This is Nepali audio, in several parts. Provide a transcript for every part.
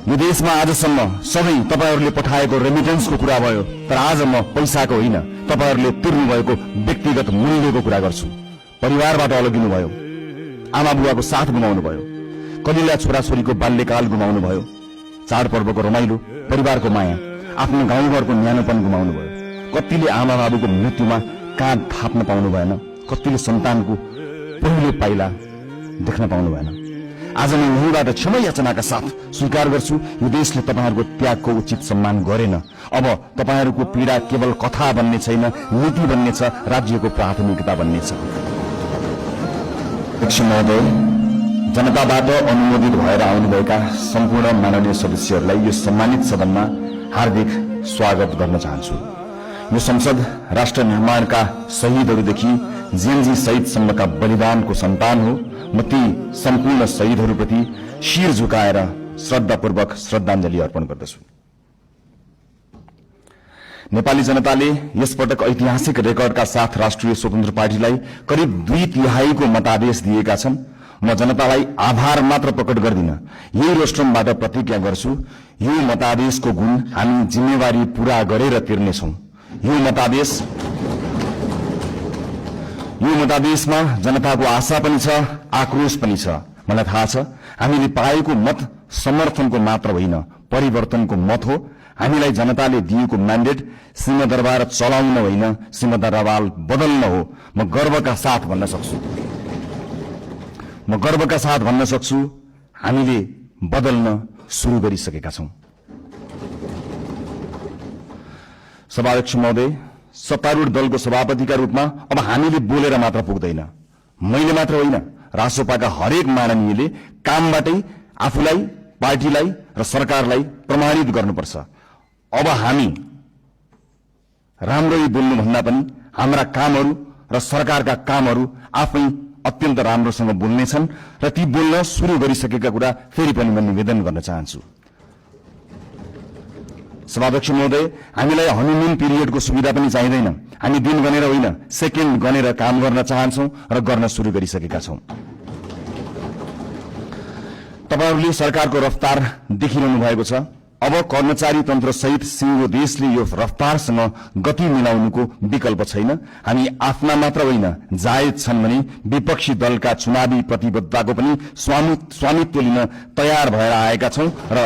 यो देशमा आजसम्म सबै तपाईहरूले पठाएको रेमिटेन्सको कुरा भयो, तर आज म पैसाको होइन, तपाईहरूले तिर्नु भएको व्यक्तिगत मूल्यको कुरा गर्छु। परिवारबाट अलगिनु भयो, आमा बुवाको साथ गुमाउनु भयो, कलिला छोराछोरीको बाल्यकाल गुमाउनु भयो, चाडपर्वको रमाइलो, परिवारको माया, आफ्नो गाउँघरको न्यानोपन गुमाउनु भयो। कतिले आमा बाबुको मृत्युमा काँध थाप्न पाउनु भएन, कतिले सन्तानको पहिलो पाइला देख्न पाउनु भएन। आज म यहीँबाट क्षमा याचनाका साथ स्वीकार गर्छु, यो देशले तपाईहरूको त्यागको उचित सम्मान गरेन। अब तपाईहरूको पीडा केवल कथा बन्ने छैन, नीति बन्ने छ, राज्यको प्राथमिकता बन्ने छ। अध्यक्ष महोदय, जनताबाट अनुमोदित भएर आउनुभएका सम्पूर्ण माननीय सदस्यहरूलाई यो सम्मानित सदनमा हार्दिक स्वागत गर्न चाहन्छु। यो संसद राष्ट्र निर्माणका शहीदहरूदेखि जेएनजी शहीदसम्मका बलिदानको सन्तान हो। म ती सम्पूर्ण शहीदहरूप्रति शिर झुकाएर श्रद्धापूर्वक श्रद्धाञ्जली अर्पण गर्दछु। नेपाली जनताले यसपटक ऐतिहासिक रेकर्डका साथ राष्ट्रिय स्वतन्त्र पार्टीलाई करिब 2/3 मतादेश दिएका छन्। म जनतालाई आभार मात्र प्रकट गर्दिन, यही रोस्ट्रमबाट प्रतिज्ञा गर्छु, यो मतादेशको गुण हामी जिम्मेवारी पूरा गरेर तिर्नेछौं। यो मतादेशमा जनताको आशा पनि छ, आक्रोश पनि छ। मलाई थाहा छ हामीले पाएको मत समर्थनको मात्र होइन, परिवर्तनको मत हो। हामीलाई जनताले दिएको म्यान्डेट सिंहदरबार चलाउन होइन, सिंहदरबार बदल्न हो। म गर्वका साथ भन्न सक्छु हामीले बदल्न सुरु गरिसकेका छौं। सभाध्यक्ष महोदय, सत्तारूढ दलको सभापतिका रूपमा अब हामीले बोलेर मात्र पुग्दैन। मैले मात्र होइन, रासोपाका हरेक माननीयले कामबाटै आफूलाई, पार्टीलाई र सरकारलाई प्रमाणित गर्नुपर्छ। अब हामी राम्ररी बोल्नुभन्दा पनि हाम्रा कामहरू र सरकारका कामहरू आफै अत्यन्त राम्रोसँग बोल्नेछन् र ती बोल्न सुरु गरिसकेका कुरा फेरि पनि म निवेदन गर्न चाहन्छु। सभाध्यक्ष महोदय, हामीलाई हनीमुन पिरियडको सुविधा पनि चाहिँदैन। हामी दिन गनेर होइन, सेकेन्ड गनेर काम गर्न चाहन्छौं र गर्न सुरु गरिसकेका छौं। तपाईहरूले सरकारको रफ्तार देखिरहनु भएको छ। अब कर्मचारी तन्त्र सहित सिंगो देशले यो रफ्तारसँग गति मिलाउनुको विकल्प छैन। हामी आफ्ना मात्र होइन, जायज छन् भने विपक्षी दलका चुनावी प्रतिबद्धताको पनि स्वामित्व लिन तयार भएर आएका छौं र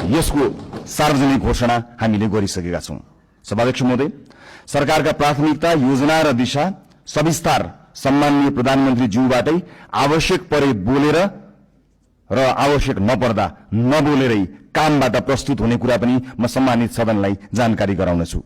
यसको सार्वजनिक घोषणा हामीले गरिसकेका छौं। सभाध्यक्ष महोदय, सरकारका प्राथमिकता, योजना र दिशा सविस्तार सम्माननीय प्रधानमन्त्री ज्यूबाटै आवश्यक परे बोलेर र आवश्यक नपर्दा नबोलेरै कामबाट प्रस्तुत हुने कुरा पनि म सम्मानित सदनलाई जानकारी गराउनेछु।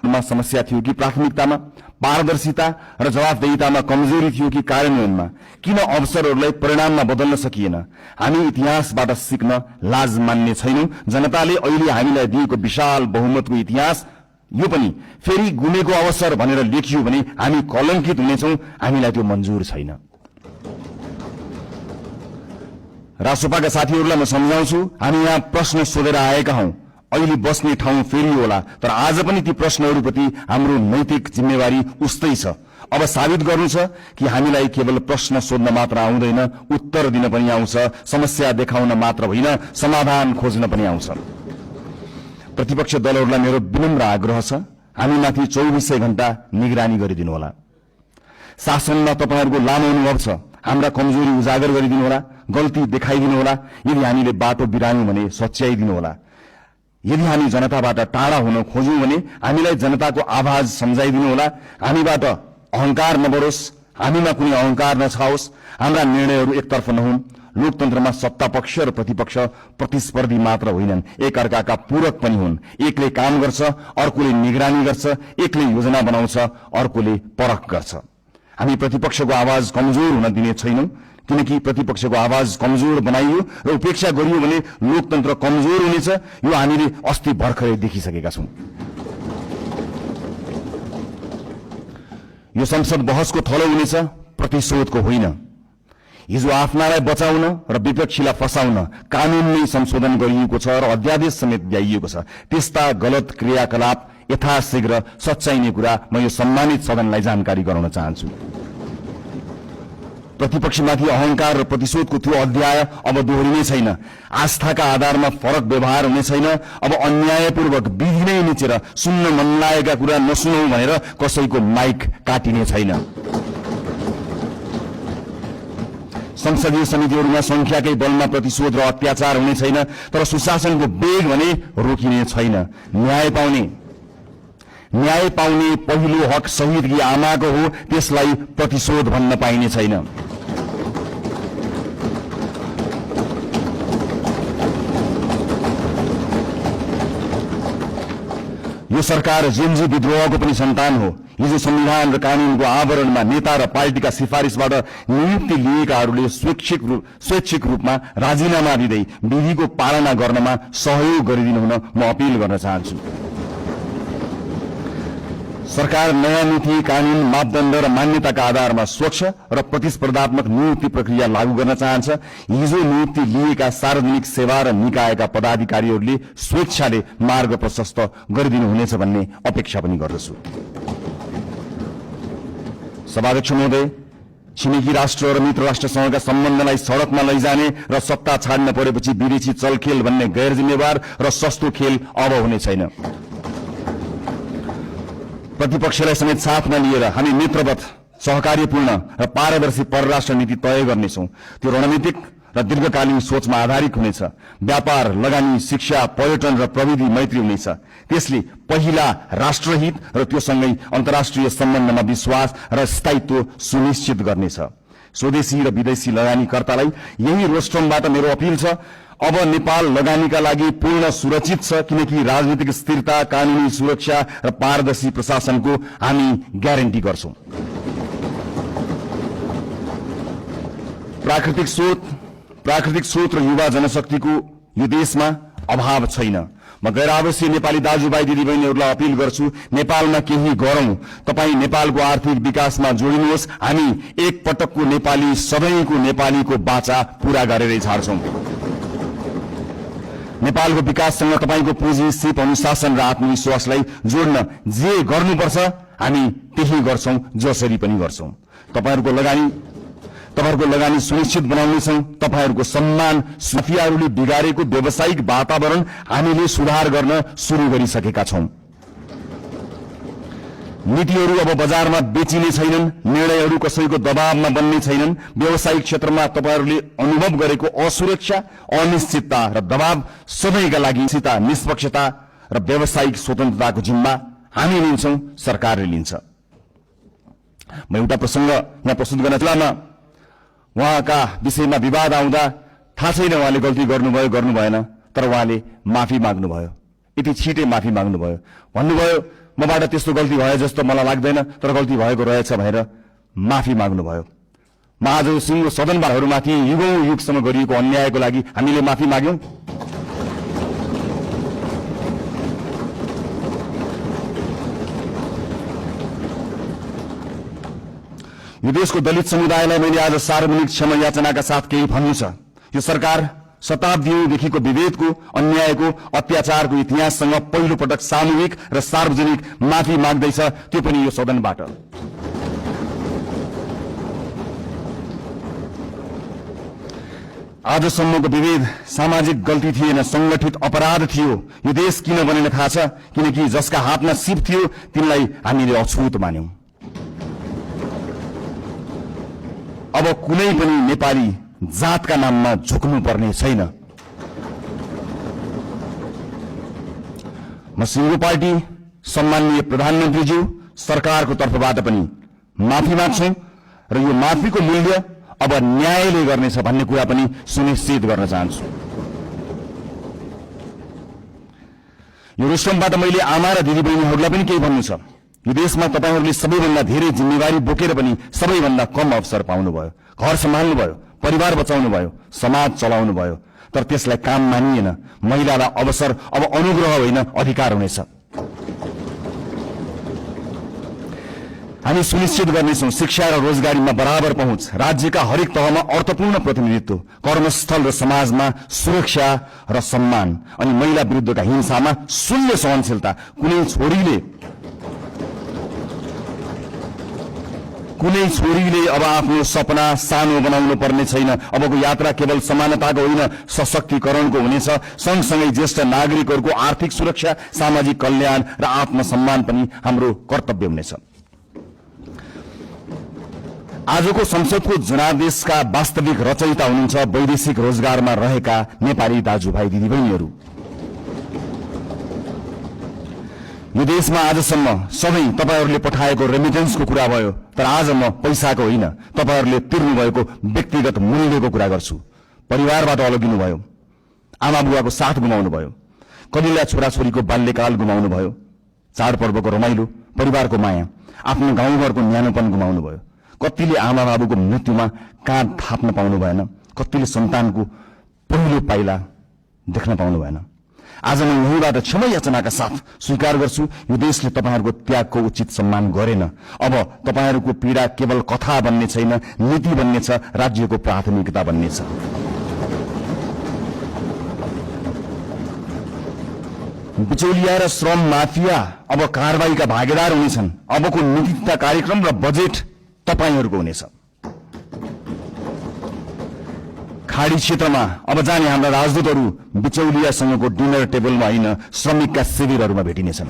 समस्या थियो कि प्राथमिकतामा, पारदर्शिता र जवाफदेहितामा कमजोरी थियो कि कार्यान्वयनमा? किन अवसरहरूलाई परिणाममा बदल्न सकिएन? हामी इतिहासबाट सिक्न लाज मान्ने छैनौं। जनताले अहिले हामीलाई दिएको विशाल बहुमतको इतिहास यो पनि फेरि गुमेको अवसर भनेर लेखियो भने हामी कलंकित हुनेछौं। हामीलाई त्यो मन्जुर छैन। रासोपाका साथीहरूलाई म सम्झाउँछु, हामी यहाँ प्रश्न सोधेर आएका हौं। अहिले बस्ने ठाउँ फेरि होला, तर आज पनि ती प्रश्नहरूप्रति हाम्रो नैतिक जिम्मेवारी उस्तै छ। अब साबित गर्नु छ कि हामीलाई केवल प्रश्न सोध्न मात्र आउँदैन, उत्तर दिन पनि आउँछ। समस्या देखाउन मात्र होइन, समाधान खोज्न पनि आउँछ। प्रतिपक्ष दलहरूलाई मेरो विनम्र आग्रह छ, हामीमाथि 24 घण्टा निगरानी गरिदिनु होला। शासनमा तपाईहरूको लामो अनुभव छ, हाम्रा कमजोरी उजागर गरिदिनु होला, गल्ती देखाइदिनु होला। यदि हामीले बाटो बिरायौं भने सच्याइदिनु होला। यदि हामी जनताबाट टाढा हुन खोज्यौं भने हामीलाई जनताको आवाज सम्झाइदिनु होला। हामीबाट अहंकार नबढोस्, हामीमा कुनै अहंकार नछाओस्, हाम्रा निर्णयहरू एकतर्फ नहुन्। लोकतन्त्रमा सत्ता पक्ष र प्रतिपक्ष प्रतिस्पर्धी मात्र होइनन्, एक अर्काका पूरक पनि हुन्। एकले काम गर्छ, अर्कोले निगरानी गर्छ, एकले योजना बनाउँछ, अर्कोले परख गर्छ। हामी प्रतिपक्षको आवाज कमजोर हुन दिने छैनौं, किनकि प्रतिपक्षको आवाज कमजोर बनाइयो र उपेक्षा गरियो भने लोकतन्त्र कमजोर हुनेछ। यो हामीले अस्ति भर्खरै देखिसकेका छौं। यो संसद बहसको थलो हुनेछ, प्रतिशोधको होइन। हिजो आफ्नालाई बचाउन र विपक्षीलाई फसाउन कानूनमै संशोधन गरिएको छ र अध्यादेश समेत ल्याइएको छ। त्यस्ता गलत क्रियाकलाप यथाशीघ्र सच्याइने कुरा म यो सम्मानित सदनलाई जानकारी गराउन चाहन्छु। प्रतिपक्षमाथि अहंकार र प्रतिशोधको त्यो अध्याय अब दोहोरिने छैन। आस्थाका आधारमा फरक व्यवहार हुने छैन। अब अन्यायपूर्वक विधि नै निचेर सुन्न मन लागेका कुरा नसुनौ भनेर कसैको माइक काटिने छैन। संसदीय समितिहरूमा संख्याकै बलमा प्रतिशोध र अत्याचार हुने छैन, तर सुशासनको वेग भने रोकिने छैन। न्याय पाउने पहिलो हक शहीदकी आमाको हो, त्यसलाई प्रतिशोध भन्न पाइने छैन। यो सरकार जेनजी विद्रोहको पनि सन्तान हो। हिजो संविधान र कानूनको आवरणमा नेता र पार्टीका सिफारिसबाट नियुक्ति लिएकाहरूले स्वैच्छिक रूपमा राजीनामा दिँदै विधिको पालना गर्नमा सहयोग गरिदिनु हुन म अपील गर्न चाहन्छु। सरकार नयाँ नीति, कानून, मापदण्ड र मान्यताका आधारमा स्वच्छ र प्रतिस्पर्धात्मक नियुक्ति प्रक्रिया लागू गर्न चाहन्छ। हिजो नियुक्ति लिएका सार्वजनिक सेवा र निकायका पदाधिकारीहरूले स्वेच्छाले मार्ग प्रशस्त गरिदिनु हुनेछ भन्ने अपेक्षा पनि गर्दछु। सभाध्यक्ष महोदय, छिमेकी राष्ट्र र मित्र राष्ट्रसँगका सम्बन्धलाई सड़कमा लैजाने र सत्ता छाड्न परेपछि विदेशी चलखेल भन्ने गैर जिम्मेवार र सस्तो खेल अब हुने छैन। प्रतिपक्षलाई समेत साथमा लिएर हामी मित्रवत, सहकार्यपूर्ण र पारदर्शी परराष्ट्र नीति तय गर्नेछौं। त्यो रणनीतिक र दीर्घकालीन सोचमा आधारित हुनेछ। व्यापार, लगानी, शिक्षा, पर्यटन र प्रविधि मैत्री हुनेछ। त्यसले पहिला राष्ट्रहित र त्योसँगै अन्तर्राष्ट्रिय सम्बन्धमा विश्वास र स्थायित्व सुनिश्चित गर्नेछ। स्वदेशी र विदेशी लगानीकर्तालाई यही रोस्ट्रमबाट मेरो अपील छ, अब नेपाल लगानीका लागि पूर्ण सुरक्षित छ, किनकि राजनीतिक स्थिरता, कानूनी सुरक्षा र पारदर्शी प्रशासनको हामी ग्यारेन्टी गर्छौं। प्राकृतिक स्रोत र युवा जनशक्तिको यो देशमा अभाव छैन। म गैर आवासीय नेपाली दाजुभाइ दिदीबहिनीहरूलाई अपील गर्छु, नेपालमा केही गरौं। तपाई नेपालको आर्थिक विकासमा जोडिनुहोस्। हामी एक पटकको नेपाली, सधैँको नेपालीको बाचा पूरा गरेरै छाड्छौं। नेपालको विकाससँग तपाईको पुँजी, सिप, अनुशासन र आत्मविश्वासलाई जोड्न जे गर्नुपर्छ हामी त्यही गर्छौं, जसरी पनि गर्छौं। तपाईहरुको लगानी सुनिश्चित बनाउनेछौं। तपाईहरुको सम्मान, माफियाहरूले बिगारेको व्यावसायिक वातावरण हामीले सुधार गर्न शुरू गरिसकेका छौं। नीतिहरू अब बजारमा बेचिने छैनन्, निर्णयहरू कसैको दबावमा बन्ने छैनन्। व्यावसायिक क्षेत्रमा तपाईहरुले अनुभव गरेको असुरक्षा, अनिश्चितता र दबाव सधैँका लागि निष्पक्षता र व्यावसायिक स्वतन्त्रताको जिम्मा हामी लिन्छौं, सरकारले लिन्छ। म एउटा प्रसंग यहाँ प्रस्तुत गर्न चाहन्छु। उहाँका विषयमा विवाद आउँदा थाहा छैन उहाँले गल्ती गर्नुभयो गर्नु भएन, तर उहाँले माफी माग्नुभयो। यति छिटै माफी माग्नुभयो। भन्नुभयो मबाट त्यस्तो गल्ती भयो जस्तो मलाई लाग्दैन, तर गल्ती भएको रहेछ भनेर माफी माग्नुभयो। महादेव सिंह सदनबारहरूमाथि युगौं युगसम्म गरिएको अन्यायको लागि हामीले माफी माग्यौं। यो देशको दलित समुदायलाई मैले आज सार्वजनिक क्षमा याचनाका साथ केही भन्नु छ। यो सरकार शताब्दीदेखिको विभेदको, अन्यायको, अत्याचारको इतिहाससँग पहिलो पटक सामूहिक र सार्वजनिक माफी माग्दैछ, त्यो पनि यो सदनबाट। आजसम्मको विभेद सामाजिक गल्ती थिएन, संगठित अपराध थियो। यो देश किन बनेन थाहा छ? किनकि जसका हातमा सिप थियो तिनलाई हामीले अछुत मान्यौं। अब कुनै पनि नेपाली जातका नाममा झुक्नु पर्ने छैन। म सिङ्गो पार्टी, सम्माननीय प्रधानमन्त्रीज्यू, सरकारको तर्फबाट पनि माफी माग्छौं र यो माफीको मूल्य अब न्यायले गर्नेछ भन्ने कुरा पनि सुनिश्चित गर्न चाहन्छु। यो रोस्ट्रमबाट मैले आमा र दिदीबहिनीहरूलाई पनि केही भन्नु छ। यो देशमा तपाईहरूले सबैभन्दा धेरै जिम्मेवारी बोकेर पनि सबैभन्दा कम अवसर पाउनुभयो। घर सम्हाल्नुभयो, परिवार बचाउनुभयो, समाज चलाउनुभयो, तर त्यसलाई काम मानिएन। महिलालाई अवसर अब अनुग्रह होइन, अधिकार हुनेछ। हामी सुनिश्चित गर्नेछौं शिक्षा र रोजगारीमा बराबर पहुँच, राज्यका हरेक तहमा अर्थपूर्ण प्रतिनिधित्व, कर्मस्थल र समाजमा सुरक्षा र सम्मान, अनि महिला विरुद्धका हिंसामा शून्य सहनशीलता। कुनै छोरीले अब आफ्नो सपना सानो बनाउनु पर्ने छैन। अबको यात्रा केवल समानताको होइन, सशक्तिकरणको हुनेछ। सँगसँगै ज्येष्ठ नागरिकहरूको आर्थिक सुरक्षा, सामाजिक कल्याण र आत्मसम्मान पनि हाम्रो कर्तव्य हुनेछ। आजको संसदको जनादेशका वास्तविक रचयिता हुनुहुन्छ वैदेशिक रोजगारमा रहेका नेपाली दाजुभाइ दिदीबहिनीहरू। यो देशमा आजसम्म सधैँ तपाईहरूले पठाएको रेमिटेन्सको कुरा भयो, तर आज म पैसाको होइन, तपाईहरूले तिर्नु भएको व्यक्तिगत मूल्यको कुरा गर्छु। परिवारबाट अलगिनु भयो, आमा बुवाको साथ गुमाउनु भयो, कलिला छोराछोरीको बाल्यकाल गुमाउनु भयो, चाडपर्वको रमाइलो, परिवारको माया, आफ्नो गाउँघरको न्यानोपन गुमाउनु भयो। कतिले आमा बाबुको मृत्युमा काँध थाप्न पाउनु भएन, कतिले सन्तानको पहिलो पाइला देख्न पाउनु भएन। आज म यहीँबाट क्षमा याचनाका साथ स्वीकार गर्छु, यो देशले तपाईहरूको त्यागको उचित सम्मान गरेन। अब तपाईहरूको पीडा केवल कथा बन्ने छैन, नीति बन्नेछ, राज्यको प्राथमिकता बन्नेछ। बिचौलिया र श्रम माफिया अब कारबाहीका भागीदार हुनेछन्। अबको नीति तथा कार्यक्रम र बजेट तपाईहरूको हुनेछ। खाडी क्षेत्रमा अब जाने हाम्रा राजदूतहरू बिचौलियासँगको डिनर टेबलमा होइन, श्रमिकका शिविरहरूमा भेटिनेछन्।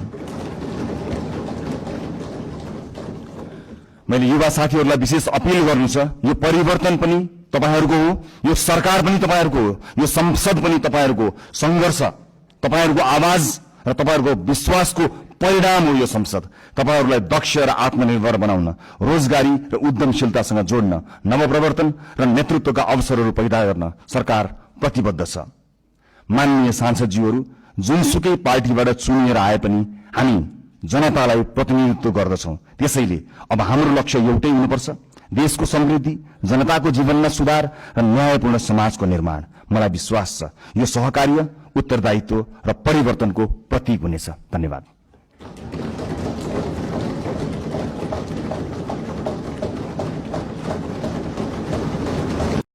मैले युवा साथीहरूलाई विशेष अपील गर्नु छ, यो परिवर्तन पनि तपाईहरूको हो, यो सरकार पनि तपाईहरूको हो, यो संसद पनि तपाईहरूको संघर्ष, तपाईहरूको आवाज र तपाईहरूको विश्वासको परिणाम हो। यो संसद तपाईहरूलाई दक्ष र आत्मनिर्भर बनाउन, रोजगारी र उद्यमशीलतासँग जोड्न, नवप्रवर्तन र नेतृत्वका अवसरहरू पैदा गर्न सरकार प्रतिबद्ध छ। माननीय सांसदज्यूहरू, जुनसुकै पार्टीबाट चुनिएर आए पनि हामी जनतालाई प्रतिनिधित्व गर्दछौं। त्यसैले अब हाम्रो लक्ष्य एउटै हुनुपर्छ, देशको समृद्धि, जनताको जीवनमा सुधार र न्यायपूर्ण समाजको निर्माण। मलाई विश्वास छ यो सहकार्य, उत्तरदायित्व र परिवर्तनको प्रतीक हुनेछ। धन्यवाद।